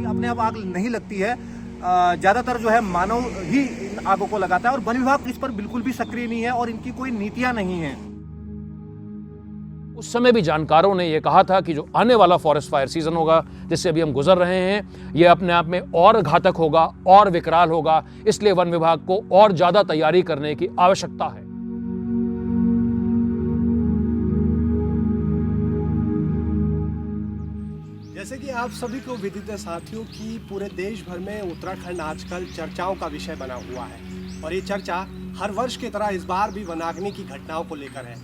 अपने आप आग नहीं लगती है। ज्यादातर जो है मानव ही इन आगों को लगाता है और वन विभाग इस पर बिल्कुल भी सक्रिय नहीं है और इनकी कोई नीतियां नहीं है। उस समय भी जानकारों ने यह कहा था कि जो आने वाला फॉरेस्ट फायर सीजन होगा, जिससे अभी हम गुजर रहे हैं, यह अपने आप में और घातक होगा और विकराल होगा। इसलिए वन विभाग को और ज्यादा तैयारी करने की आवश्यकता है। जैसे कि आप सभी को विदित है साथियों कि पूरे देश भर में उत्तराखंड आजकल चर्चाओं का विषय बना हुआ है और ये चर्चा हर वर्ष की तरह इस बार भी वनाग्नि की घटनाओं को लेकर है।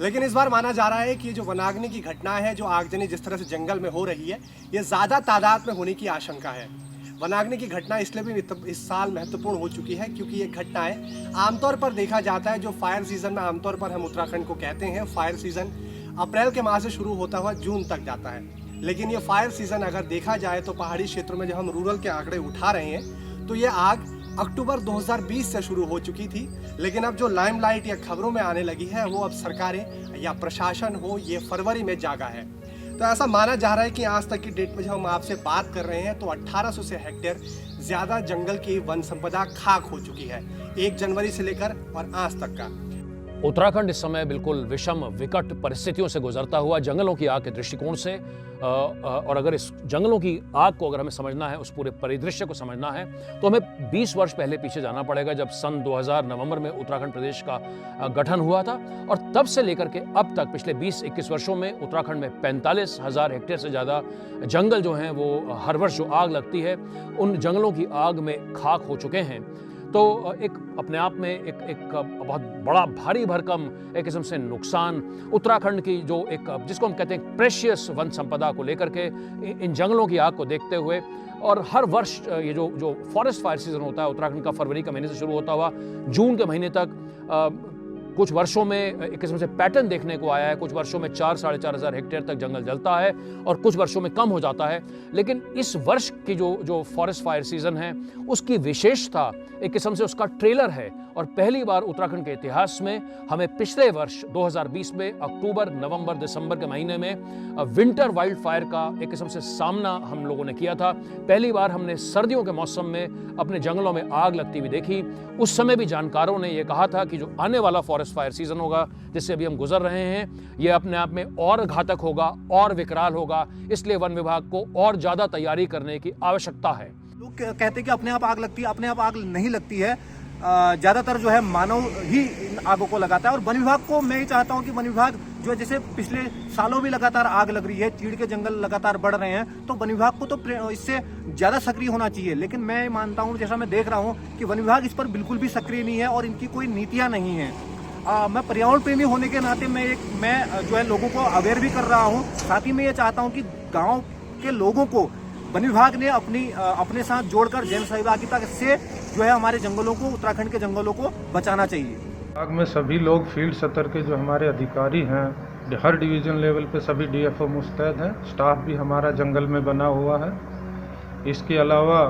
लेकिन इस बार माना जा रहा है कि ये जो वनाग्नि की घटना है, जो आगजनी जिस तरह से जंगल में हो रही है, ये ज़्यादा तादाद में होने की आशंका है। वनाग्नि की घटना इसलिए भी इस साल महत्वपूर्ण हो चुकी है क्योंकि ये घटनाएं आमतौर पर देखा जाता है, जो फायर सीजन में आमतौर पर हम उत्तराखंड को कहते हैं, फायर सीजन अप्रैल के माह से शुरू होता हुआ जून तक जाता है। लेकिन ये फायर सीजन अगर देखा जाए तो पहाड़ी क्षेत्रों में जब हम रूरल के आंकड़े उठा रहे हैं तो ये आग अक्टूबर 2020 से शुरू हो चुकी थी। लेकिन अब जो लाइमलाइट या खबरों में आने लगी है वो अब सरकारें या प्रशासन हो, ये फरवरी में जागा है। तो ऐसा माना जा रहा है कि आज तक की डेट में जब हम आपसे बात कर रहे हैं तो 1800 से हेक्टेयर ज़्यादा जंगल की वन संपदा खाक हो चुकी है 1 जनवरी से लेकर और आज तक का। उत्तराखंड इस समय बिल्कुल विषम विकट परिस्थितियों से गुजरता हुआ जंगलों की आग के दृष्टिकोण से, और अगर इस जंगलों की आग को अगर हमें समझना है, उस पूरे परिदृश्य को समझना है, तो हमें 20 वर्ष पहले पीछे जाना पड़ेगा, जब सन 2000 नवंबर में उत्तराखंड प्रदेश का गठन हुआ था। और तब से लेकर के अब तक पिछले 20-21 वर्षों में उत्तराखंड में 45,000 हेक्टेयर से ज़्यादा जंगल जो हैं वो हर वर्ष जो आग लगती है, उन जंगलों की आग में खाक हो चुके हैं। तो एक अपने आप में एक बहुत बड़ा भारी भरकम एक किस्म से नुकसान उत्तराखंड की जो एक जिसको हम कहते हैं प्रेशियस वन संपदा को लेकर के, इन जंगलों की आग को देखते हुए, और हर वर्ष ये जो फॉरेस्ट फायर सीजन होता है उत्तराखंड का, फरवरी के महीने से शुरू होता हुआ जून के महीने तक, कुछ वर्षों में एक किस्म से पैटर्न देखने को आया है। कुछ वर्षों में 4-4.5 हज़ार हेक्टेयर तक जंगल जलता है और कुछ वर्षों में कम हो जाता है। लेकिन इस वर्ष की जो फॉरेस्ट फायर सीजन है, उसकी विशेषता एक किस्म से उसका ट्रेलर है। और पहली बार उत्तराखंड के इतिहास में हमें पिछले वर्ष 2020 में अक्टूबर, नवंबर, दिसंबर के महीने में विंटर वाइल्ड फायर का एक किस्म से सामना हम लोगों ने किया था। पहली बार हमने सर्दियों के मौसम में अपने जंगलों में आग लगती हुई देखी। उस समय भी जानकारों ने यह कहा था कि जो आने वाला फॉरेस्ट फायर सीजन होगा, जिससे अभी हम गुजर रहे हैं, यह अपने आप में और घातक होगा और विकराल होगा। इसलिए वन विभाग को और ज्यादा तैयारी करने की आवश्यकता है। लोग कहते हैं कि अपने आप आग लगती है, अपने आप आग नहीं लगती है। ज्यादातर जो है मानव ही इन आगों को लगाता है और वन विभाग को मैं ये चाहता हूँ कि वन विभाग जो है, जैसे पिछले सालों भी लगातार आग लग रही है, चीड़ के जंगल लगातार बढ़ रहे हैं, तो वन विभाग को तो इससे ज्यादा सक्रिय होना चाहिए। लेकिन मैं मानता हूँ, जैसा मैं देख रहा हूँ कि वन विभाग इस पर बिल्कुल भी सक्रिय नहीं है और इनकी कोई नीतियां नहीं है। मैं पर्यावरण प्रेमी होने के नाते मैं जो है लोगों को अवेयर भी कर रहा हूँ। साथ ही मैं ये चाहता हूँ कि गाँव के लोगों को वन विभाग ने अपने साथ जोड़कर जन सहभागिता से जो है हमारे जंगलों को, उत्तराखंड के जंगलों को बचाना चाहिए। विभाग में सभी लोग फील्ड स्तर के जो हमारे अधिकारी हैं, हर डिवीजन लेवल पे सभी डीएफओ मुस्तैद हैं। स्टाफ भी हमारा जंगल में बना हुआ है। इसके अलावा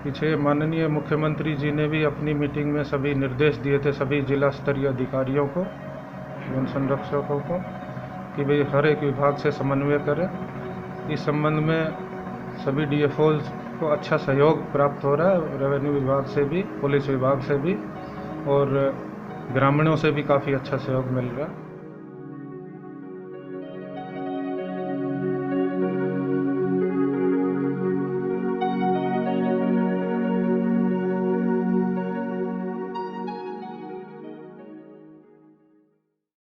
पीछे माननीय मुख्यमंत्री जी ने भी अपनी मीटिंग में सभी निर्देश दिए थे सभी जिला स्तरीय अधिकारियों को, वन संरक्षकों को, कि भाई हर एक विभाग से समन्वय करें। इस संबंध में सभी डीएफओज को अच्छा सहयोग प्राप्त हो रहा है, रेवेन्यू विभाग से भी, पुलिस विभाग से भी, और ग्रामीणों से भी काफ़ी अच्छा सहयोग मिल रहा है।